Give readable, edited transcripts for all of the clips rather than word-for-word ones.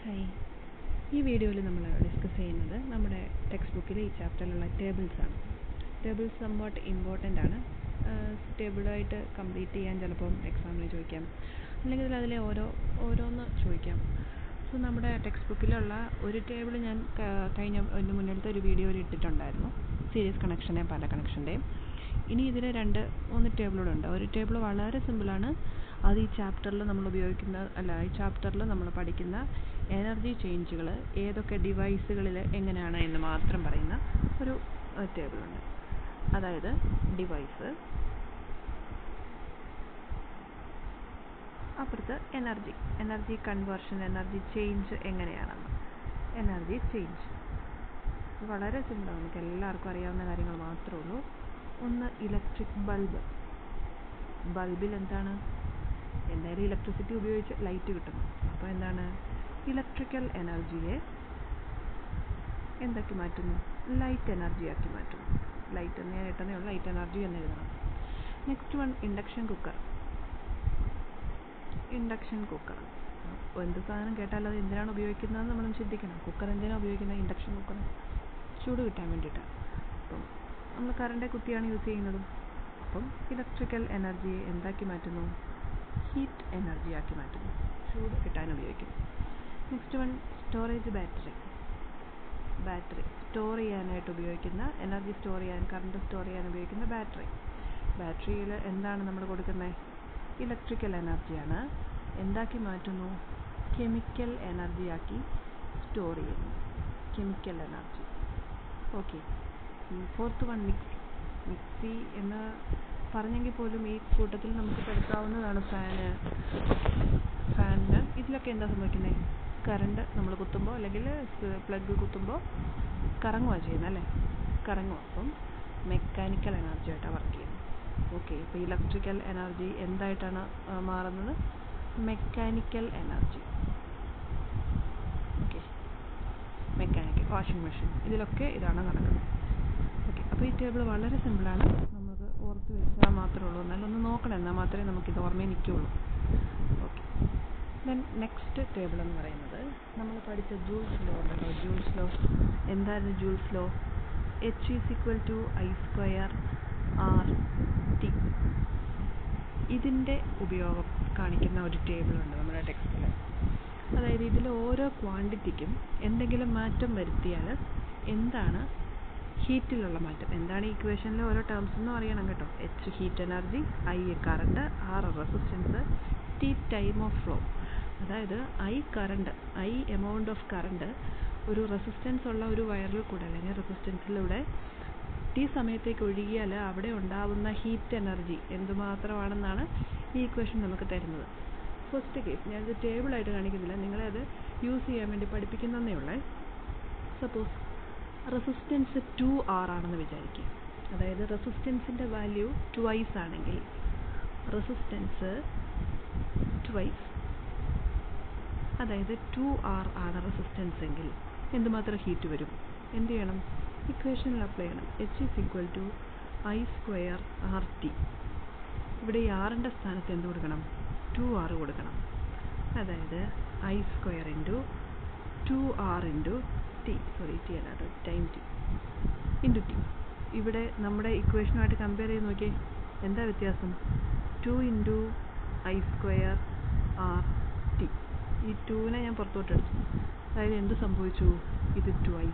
Hi, ഈ വീഡിയോയിൽ നമ്മൾ ഡിസ്കസ് ചെയ്യുന്നത് നമ്മുടെ ടെക്സ്റ്റ് ബുക്കിലെ ഈ ചാപ്റ്ററിലുള്ള ടേബിൾസാണ്. ടേബിൾസ് സംവാട്ട് ഇമ്പോർട്ടൻ്റ് ആണ്. ടേബിളായിട്ട് കംപ്ലീറ്റ് ചെയ്യാൻ ചിലപ്പം എക്സാമിന് ചോദിക്കാം, അല്ലെങ്കിൽ അതിലെ ഓരോന്ന് ചോദിക്കാം. സോ നമ്മുടെ ടെക്സ്റ്റ് ബുക്കിലുള്ള ഒരു ടേബിൾ ഞാൻ കഴിഞ്ഞ മുന്നിലത്തെ ഒരു വീഡിയോയിൽ ഇട്ടിട്ടുണ്ടായിരുന്നു, സീരീസ് കണക്ഷൻ്റെയും പല കണക്ഷൻ്റെയും. ഇനി ഇതിൽ 2-3 ടേബിളുകളുണ്ട്. ഒരു ടേബിൾ വളരെ സിമ്പിളാണ്. അത് ഈ ചാപ്റ്ററിൽ ഈ ചാപ്റ്ററിൽ നമ്മൾ പഠിക്കുന്ന എനർജി ചേഞ്ചുകൾ ഏതൊക്കെ ഡിവൈസുകളിൽ എങ്ങനെയാണ് എന്ന് മാത്രം പറയുന്ന ഒരു ടേബിളുണ്ട്. അതായത് ഡിവൈസ്, അപ്പുറത്ത് എനർജി കൺവേർഷൻ, എനർജി ചേഞ്ച് എങ്ങനെയാണെന്ന്. എനർജി ചേഞ്ച് വളരെ സിമ്പിളാണ്, നമുക്ക് എല്ലാവർക്കും അറിയാവുന്ന കാര്യങ്ങൾ മാത്രമേ ഉള്ളൂ. ഒന്ന് ഇലക്ട്രിക് ബൾബിൽ എന്താണ്, എന്തായാലും ഇലക്ട്രിസിറ്റി ഉപയോഗിച്ച് ലൈറ്റ് കിട്ടുന്നു. അപ്പോൾ എന്താണ്, ഇലക്ട്രിക്കൽ എനർജിയെ എന്താക്കി മാറ്റുന്നു, ലൈറ്റ് എനർജിയാക്കി മാറ്റുന്നു. ലൈറ്റ് എന്ന് ഞാൻ ഇട്ടതേ ഉള്ളൂ, ലൈറ്റ് എനർജി എന്ന് എഴുതണം. Next one induction cooker. എന്ത് സാധനം കേട്ടാൽ അത് എന്തിനാണ് ഉപയോഗിക്കുന്നതെന്ന് നമ്മളൊന്ന് ചിന്തിക്കണം. കുക്കർ എന്തിനാണ് ഉപയോഗിക്കുന്നത്? ഇൻഡക്ഷൻ കുക്കർ ചൂട് കിട്ടാൻ വേണ്ടിയിട്ടാണ്. അപ്പം നമ്മൾ കറണ്ട് കുത്തിയാണ് യൂസ് ചെയ്യുന്നത്. അപ്പം ഇലക്ട്രിക്കൽ എനർജിയെ എന്താക്കി മാറ്റുന്നു, ഹീറ്റ് എനർജിയാക്കി മാറ്റുന്നു, ചൂട് കിട്ടാൻ ഉപയോഗിക്കുന്നു. Next one storage battery store ചെയ്യാനായിട്ട് ഉപയോഗിക്കുന്ന, എനർജി സ്റ്റോർ ചെയ്യാൻ, കറണ്ട് സ്റ്റോർ ചെയ്യാൻ ഉപയോഗിക്കുന്ന ബാറ്ററിയിൽ എന്താണ് നമ്മൾ കൊടുക്കുന്നത്, ഇലക്ട്രിക്കൽ എനർജിയാണ്. എന്താക്കി മാറ്റുന്നു, കെമിക്കൽ എനർജിയാക്കി സ്റ്റോർ ചെയ്യുന്നു, chemical energy. Okay. Fourth one mixie എന്ന് പറഞ്ഞെങ്കിൽ പോലും ഈ കൂട്ടത്തിൽ നമുക്ക് എടുക്കാവുന്നതാണ് ഫാനിന്. ഇതിലൊക്കെ എന്താ സംഭവിക്കുന്നത്, കറണ്ട് നമ്മൾ കുത്തുമ്പോൾ അല്ലെങ്കിൽ പ്ലഗ് കുത്തുമ്പോൾ കറങ്ങുകയാണ് ചെയ്യുന്നത് അല്ലേ, അപ്പം മെക്കാനിക്കൽ എനർജി ആയിട്ടാണ് വർക്ക് ചെയ്യുന്നത്. ഓക്കെ. ഇപ്പോൾ ഇലക്ട്രിക്കൽ എനർജി എന്തായിട്ടാണ് മാറുന്നത്, mechanical energy. Okay, mechanical. Washing machine, ഇതിലൊക്കെ ഇതാണ് നടക്കുന്നത്. ഓക്കെ. അപ്പോൾ ഈ ടേബിൾ വളരെ സിമ്പിളാണ്, നമുക്ക് ഓർത്ത് വെച്ചാൽ മാത്രമേ ഉള്ളൂ. എന്നാലും ഒന്ന് നോക്കണം, എന്നാൽ മാത്രമേ നമുക്കിത് ഓർമ്മയിൽ നിൽക്കുകയുള്ളൂ. ഓക്കെ. ദെൻ നെക്സ്റ്റ് ടേബിൾ എന്ന് പറയുന്നത് നമ്മൾ പഠിച്ച ജൂൾസ് ലോ ഉണ്ടല്ലോ. ജൂൾസ് ലോ എന്തായിരുന്നു? Joule's law H=I²RT. ഇതിൻ്റെ ഉപയോഗം കാണിക്കുന്ന ഒരു ടേബിളുണ്ട് നമ്മുടെ ടെക്സ്റ്റിൽ. അതായത് ഇതിൽ ഓരോ ക്വാണ്ടിറ്റിക്കും എന്തെങ്കിലും മാറ്റം വരുത്തിയാൽ എന്താണ് ഹീറ്റിലുള്ള മാറ്റം, എന്താണ് ഇക്വേഷനിലെ ഓരോ ടേംസ് എന്നും അറിയണം കേട്ടോ. H heat energy, I current, R resistance, T time of flow. അതായത് I എമൗണ്ട് ഓഫ് കറണ്ട് ഒരു റെസിസ്റ്റൻസ് ഉള്ള ഒരു വയറിൽ കൂടെ അല്ലെങ്കിൽ റെസിസ്റ്റൻസിലൂടെ T സമയത്തേക്ക് ഒഴുകിയാൽ അവിടെ ഉണ്ടാവുന്ന ഹീറ്റ് എനർജി എന്തുമാത്രമാണെന്നാണ് ഈ ഇക്വേഷൻ നമുക്ക് തരുന്നത്. ഫസ്റ്റ് കേസ്, ഞാനിത് ടേബിളായിട്ട് കാണിക്കുന്നില്ല, നിങ്ങളെ അത് യൂസ് ചെയ്യാൻ വേണ്ടി പഠിപ്പിക്കുന്നതേ ഉള്ളേ. സപ്പോസ് റെസിസ്റ്റൻസ് 2R ആണെന്ന് വിചാരിക്കുക. അതായത് റെസിസ്റ്റൻസിൻ്റെ വാല്യൂ 2 ആണെങ്കിൽ, റെസിസ്റ്റൻസ് 2, അതായത് 2R ആണ് റെസിസ്റ്റൻസ് എങ്കിൽ എന്തുമാത്രം ഹീറ്റ് വരും? എന്ത് ചെയ്യണം? ഇക്വേഷനിൽ അപ്ലൈ ചെയ്യണം. H=I²RT. ഇവിടെ ഈ ആറിൻ്റെ സ്ഥാനത്ത് എന്ത് കൊടുക്കണം? 2R കൊടുക്കണം. അതായത് I² × 2R × T. T അല്ല, അത് ടൈം T × T. ഇവിടെ നമ്മുടെ ഇക്വേഷനുമായിട്ട് കമ്പയർ ചെയ്ത് നോക്കിയേ, എന്താ വ്യത്യാസം? 2 × I²RT. ഈ 2നെ ഞാൻ പുറത്തോട്ടെടുത്തു. അതായത് എന്ത് സംഭവിച്ചു? ഇത് 2 ആയി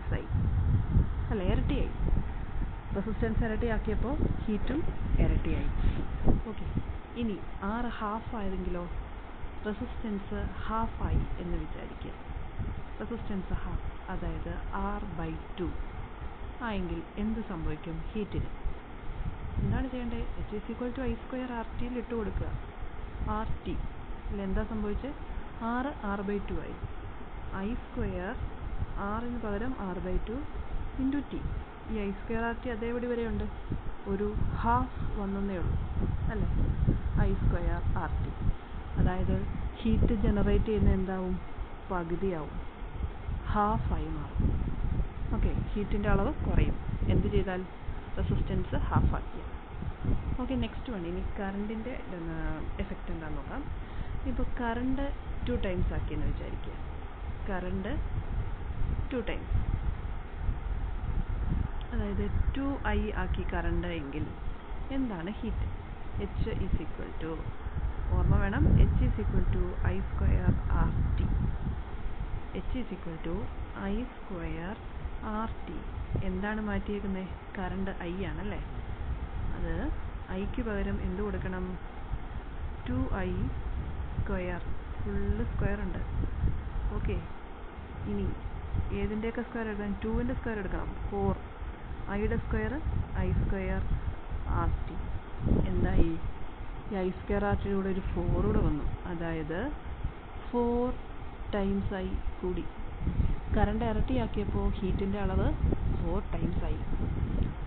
അല്ല, ഇരട്ടിയായി. റെസിസ്റ്റൻസ് ഇരട്ടിയാക്കിയപ്പോൾ ഹീറ്റും ഇരട്ടിയായി. ഓക്കെ. ഇനി R ഹാഫ് ആയതെങ്കിലോ, റെസിസ്റ്റൻസ് ഹാഫായി എന്ന് വിചാരിക്കുക. റെസിസ്റ്റൻസ് ഹാഫ്, അതായത് R/2 ആയെങ്കിൽ എന്ത് സംഭവിക്കും ഹീറ്റിന്? എന്താണ് ചെയ്യേണ്ടത്? H=I²RT ഇട്ട് കൊടുക്കുക. RT എന്താ സംഭവിച്ചത്? R/2 ആയി. I² Rന് പകരം R/2 × T. ഈ I²RT അതേപടി വരെയുണ്ട്, ഒരു ഹാഫ് വന്നേ ഉള്ളൂ അല്ലേ, I²RT. അതായത് ഹീറ്റ് ജനറേറ്റ് ചെയ്യുന്ന എന്താവും? പകുതിയാവും, ഹാഫായി മാറും. ഓക്കെ. ഹീറ്റിൻ്റെ അളവ് കുറയും എന്ത് ചെയ്താൽ? റെസിസ്റ്റൻസ് ഹാഫാക്കിയ. ഓക്കെ. നെക്സ്റ്റ് വൺ, ഇനി കറണ്ടിൻ്റെ എഫക്റ്റ് എന്താണെന്ന് നോക്കാം. ഇപ്പോൾ കറണ്ട് 2 ടൈംസ് ആക്കിയെന്ന് വിചാരിക്കുക. കറണ്ട് 2 ടൈംസ്, അതായത് 2i ആക്കി കറണ്ട് എങ്കിൽ എന്താണ് heat? H is equal to, ഓർമ്മ വേണം, H is equal to I square R T. H is equal to I square R T. എന്താണ് മാറ്റിയേക്കുന്നത്? കറണ്ട് I ആണല്ലേ. അത് ഐക്ക് പകരം എന്ത് കൊടുക്കണം? 2i സ്ക്വയർ, ഫുള്ള് സ്ക്വയർ ഉണ്ട്. ഓക്കെ, ഇനി ഏതിൻ്റെയൊക്കെ സ്ക്വയർ എടുക്കണം? 2ൻ്റെ സ്ക്വയർ എടുക്കണം, 4. ഐയുടെ square I square R T. എന്തായി? ഈ I സ്ക്വയർ ആർ ടിയുടെ കൂടെ ഒരു 4 കൂടെ വന്നു, അതായത് 4 ടൈംസ് I കൂടി. കറണ്ട് ഇരട്ടിയാക്കിയപ്പോൾ ഹീറ്റിൻ്റെ അളവ് 4 ടൈംസ് ആയി.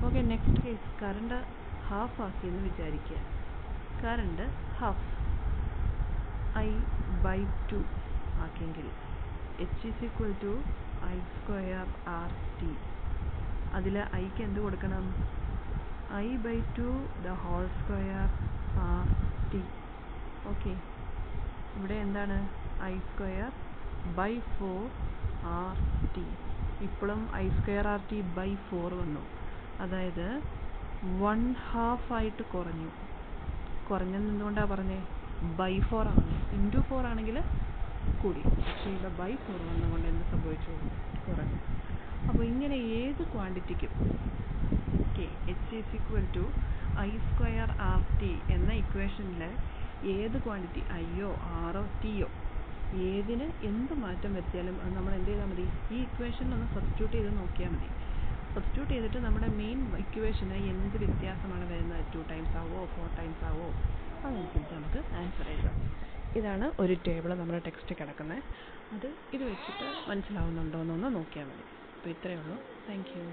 Okay, next case, current half ആക്കിയെന്ന് വിചാരിക്കുക. കറണ്ട് ഹാഫ് I/2 ആക്കിയെങ്കിൽ H is equal to I square R T. അതിൽ ഐക്ക് എന്ത് കൊടുക്കണം? I/2 the whole square R T. Okay, ഇവിടെ എന്താണ്? I square by 4 R T. ഇപ്പോഴും I square R T by 4 വന്നു, അതായത് 1/2 ആയിട്ട് കുറഞ്ഞു. കുറഞ്ഞെന്ന് എന്തുകൊണ്ടാണ് പറഞ്ഞത്? ബൈ 4 ആണ്. ഇൻറ്റു 4 ആണെങ്കിൽ കൂടി, പക്ഷേ ഇവിടെ ബൈ 4 വന്നുകൊണ്ട് എന്ത് സംഭവിച്ചു? കുറഞ്ഞു. അപ്പോൾ ഇങ്ങനെ ഏത് ക്വാണ്ടിറ്റിക്കും okay, H is equal to I square R T എന്ന ഇക്വേഷനിൽ ഏത് ക്വാണ്ടിറ്റി ഐയോ ആറോ ടിയോ ഏതിന് എന്ത് മാറ്റം വരുത്തിയാലും അത് നമ്മൾ എന്ത് ചെയ്താൽ മതി? ഈ ഇക്വേഷനിലൊന്ന് സബ്സ്റ്റിറ്റ്യൂട്ട് ചെയ്ത് നോക്കിയാൽ മതി. സബ്സ്റ്റിറ്റ്യൂട്ട് ചെയ്തിട്ട് നമ്മുടെ മെയിൻ ഇക്വേഷന് എന്ത് വ്യത്യാസമാണ് വരുന്നത്? 2 ടൈംസ് ആവോ 4 ടൈംസ് ആവോ, അതനുസരിച്ച് നമുക്ക് ആൻസർ എഴുതാം. ഇതാണ് ഒരു ടേബിൾ നമ്മുടെ ടെക്സ്റ്റ് കിടക്കുന്നത്. ഇത് വെച്ചിട്ട് മനസ്സിലാവുന്നുണ്ടോ എന്നൊന്ന് നോക്കിയാൽ മതി. അപ്പോൾ ഇത്രയേ ഉള്ളൂ. Thank you.